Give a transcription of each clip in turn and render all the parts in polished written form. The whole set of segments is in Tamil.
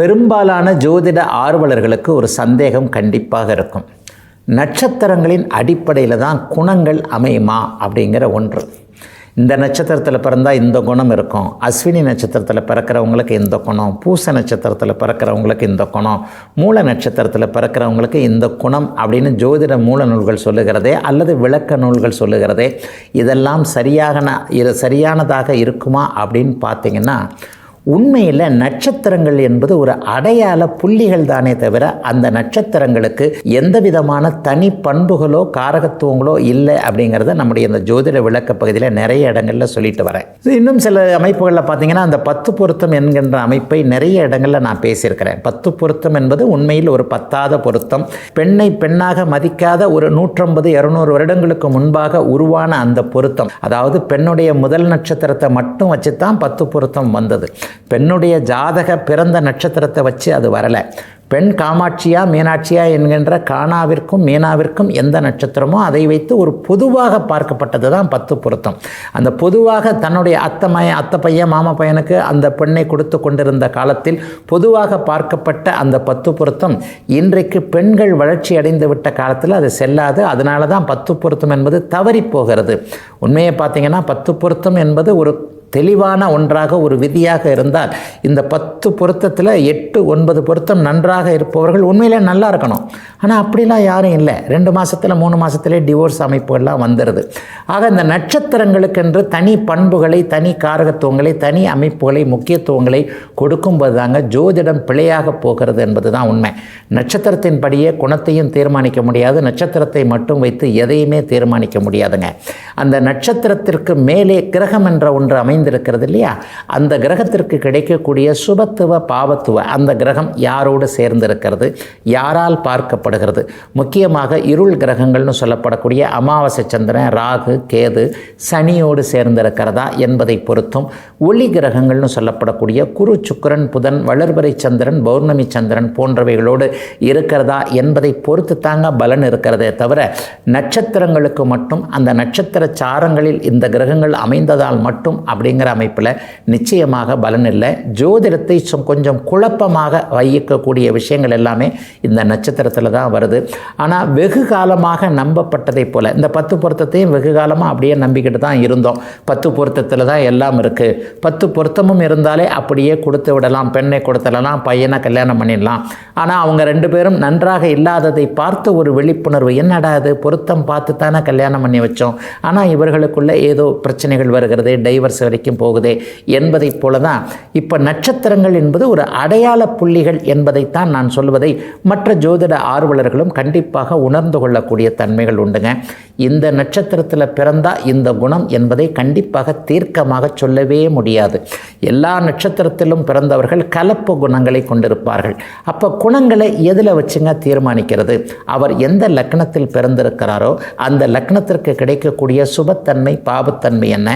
பெரும்பாலான ஜோதிட ஆர்வலர்களுக்கு ஒரு சந்தேகம் கண்டிப்பாக இருக்கும். நட்சத்திரங்களின் அடிப்படையில் தான் குணங்கள் அமையுமா அப்படிங்கிற ஒன்று. இந்த நட்சத்திரத்தில் பிறந்தால் இந்த குணம் இருக்கும், அஸ்வினி நட்சத்திரத்தில் பிறக்கிறவங்களுக்கு இந்த குணம், பூச நட்சத்திரத்தில் பிறக்கிறவங்களுக்கு இந்த குணம், மூல நட்சத்திரத்தில் பிறக்கிறவங்களுக்கு இந்த குணம் அப்படின்னு ஜோதிட மூல நூல்கள் சொல்லுகிறதே அல்லது விளக்க நூல்கள் சொல்லுகிறதே, இதெல்லாம் சரியானதாக இருக்குமா அப்படின்னு பார்த்தீங்கன்னா, உண்மையில் நட்சத்திரங்கள் என்பது ஒரு அடையாள புள்ளிகள் தானே தவிர அந்த நட்சத்திரங்களுக்கு எந்த விதமான தனி பண்புகளோ காரகத்துவங்களோ இல்லை அப்படிங்கிறத நம்முடைய இந்த ஜோதிட விளக்க பகுதியில் நிறைய இடங்களில் சொல்லிட்டு வரேன். இன்னும் சில அமைப்புகளில் பார்த்தீங்கன்னா அந்த 10 பொருத்தம் என்கின்ற அமைப்பை நிறைய இடங்களில் நான் பேசியிருக்கிறேன். 10 பொருத்தம் என்பது உண்மையில் ஒரு பத்தாத பொருத்தம். பெண்ணை பெண்ணாக மதிக்காத ஒரு 150-200 வருடங்களுக்கு முன்பாக உருவான அந்த பொருத்தம், அதாவது பெண்ணுடைய முதல் நட்சத்திரத்தை மட்டும் வச்சு தான் 10 பொருத்தம் வந்தது. பெண்ணுடைய ஜாதக பிறந்த நட்சத்திரத்தை வச்சு அது வரலை. பெண் காமாட்சியா மீனாட்சியா என்கின்ற காணாவிற்கும் மீனாவிற்கும் எந்த நட்சத்திரமோ அதை வைத்து ஒரு பொதுவாக பார்க்கப்பட்டது தான் 10 பொருத்தம். அந்த பொதுவாக தன்னுடைய அத்தை பையன் மாமா பையனுக்கு அந்த பெண்ணை கொடுத்து கொண்டிருந்த காலத்தில் பொதுவாக பார்க்கப்பட்ட அந்த 10 பொருத்தம் இன்றைக்கு பெண்கள் வளர்ச்சி அடைந்து விட்ட காலத்தில் அது செல்லாது. அதனால தான் 10 பொருத்தம் என்பது தவறி போகிறது. உண்மையை பார்த்தீங்கன்னா 10 பொருத்தம் என்பது ஒரு தெளிவான ஒன்றாக ஒரு விதியாக இருந்தால் இந்த 10 பொருத்தத்தில் 8-9 பொருத்தம் நன்றாக இருப்பவர்கள் உண்மையிலே நல்லா இருக்கணும். ஆனால் அப்படிலாம் யாரும் இல்லை. 2 மாதத்தில் 3 மாதத்திலே டிவோர்ஸ் அமைப்புகள்லாம் வந்துடுது. ஆக இந்த நட்சத்திரங்களுக்கென்று தனி பண்புகளை, தனி காரகத்துவங்களை, தனி அமைப்புகளை, முக்கியத்துவங்களை கொடுக்கும்போது தாங்க ஜோதிடம் பிழையாக போகிறது என்பது தான் உண்மை. நட்சத்திரத்தின் படியே குணத்தையும் தீர்மானிக்க முடியாது, நட்சத்திரத்தை மட்டும் வைத்து எதையுமே தீர்மானிக்க முடியாதுங்க. அந்த நட்சத்திரத்திற்கு மேலே கிரகம் என்ற ஒன்று அமைந்திருக்கிறது இல்லையா, அந்த கிரகத்திற்கு கிடைக்கக்கூடிய சுபத்துவ பாவத்துவ அந்த கிரகம் யாரோடு சேர்ந்திருக்கிறது, யாரால் பார்க்கப்படுகிறது. முக்கியமாக இருள் கிரகங்கள்னு சொல்லப்படக்கூடிய அமாவாசை சந்திரன், ராகு, கேது, சனியோடு சேர்ந்திருக்கிறதா என்பதை பொறுத்தும், ஒளி கிரகங்கள்னு சொல்லப்படக்கூடிய குரு, சுக்கிரன், புதன், வளர்பிறை சந்திரன், பௌர்ணமி சந்திரன் போன்றவைகளோடு இருக்கிறதா என்பதை பொறுத்து தாங்க பலன் இருக்கிறதே தவிர நட்சத்திரங்களுக்கு மட்டும் அந்த நட்சத்திர சாரங்களில் இந்த கிரகங்கள் அமைந்ததால் மட்டும் அப்படிங்கிற அமைப்பில் நிச்சயமாக பலன் இல்லை. ஜோதிடத்தை கொஞ்சம் குழப்பமாக வைக்கக்கூடிய விஷயங்கள் எல்லாமே இந்த நட்சத்திரத்தில் தான் வருது. ஆனால் வெகு காலமாக நம்பப்பட்டதை போல இந்த 10 பொருத்தத்தையும் வெகு காலமாக அப்படியே நம்பிக்கிட்டு தான் இருந்தோம். 10 பொருத்தத்தில் தான் எல்லாம் இருக்குது, 10 பொருத்தமும் இருந்தாலே அப்படியே கொடுத்து விடலாம், பெண்ணை கொடுத்துடலாம், பையனை கல்யாணம் பண்ணிடலாம். ஆனால் அவங்க 2 பேரும் நன்றாக இல்லாததை பார்த்து ஒரு விழிப்புணர்வு, என்னடா அது பொருத்தம் பார்த்து தானே கல்யாணம் பண்ணி வச்சோம், ஆனால் இவர்களுக்குள்ள ஏதோ பிரச்சனைகள் வருகிறது, டைவர்ஸ் வரைக்கும் போகுதே என்பதைப் போல தான் இப்போ நட்சத்திரங்கள் என்பது ஒரு அடையாள புள்ளிகள் என்பதைத்தான் நான் சொல்வதை மற்ற ஜோதிட ஆர்வலர்களும் கண்டிப்பாக உணர்ந்து கொள்ளக்கூடிய தன்மைகள் உண்டுங்க. இந்த நட்சத்திரத்தில் பிறந்தால் இந்த குணம் என்பதை கண்டிப்பாக தீர்க்கமாக சொல்லவே முடியாது. எல்லா நட்சத்திரத்திலும் பிறந்தவர்கள் கலப்பு குணங்களை கொண்டிருப்பார்கள். அப்போ குணங்களை எதில் வச்சுங்க தீர்மானிக்கிறது? அவர் எந்த லக்னத்தில் பிறந்திருக்கிறாரோ அந்த லக்னத்திற்கு கிடைக்கக்கூடிய சுபத்தன்மை பாபத்தன்மை என்ன,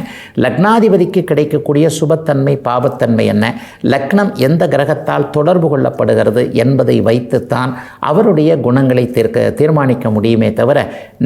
லக்னாதிபதிக்கு கிடைக்கக்கூடிய சுபத்தன்மை பாபத்தன்மை என்ன, லக்னம் எந்த கிரகத்தால் தொடர்பு கொள்ளப்படுகிறது என்பதை வைத்துத்தான் அவருடைய குணங்களை தீர்மானிக்க முடியுமே தவிர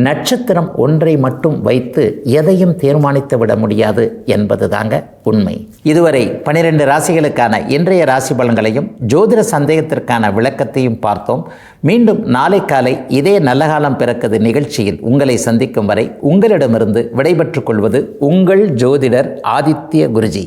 நட்சத்திரம் ஒன்றை மட்டும் வைத்து எதையும் தீர்மானித்து விட முடியாது என்பது தாங்க உண்மை. இதுவரை 12 ராசிகளுக்கான இன்றைய ராசி பலன்களையும் ஜோதிட சந்தேகத்திற்கான விளக்கத்தையும் பார்த்தோம். மீண்டும் நாளை காலை இதே நல்ல காலம் பிறக்குது நிகழ்ச்சியில் உங்களை சந்திக்கும் வரை உங்களிடமிருந்து விடைபெற்றுக் கொள்வது உங்கள் ஜோதிடர் ஆதித்ய குருஜி.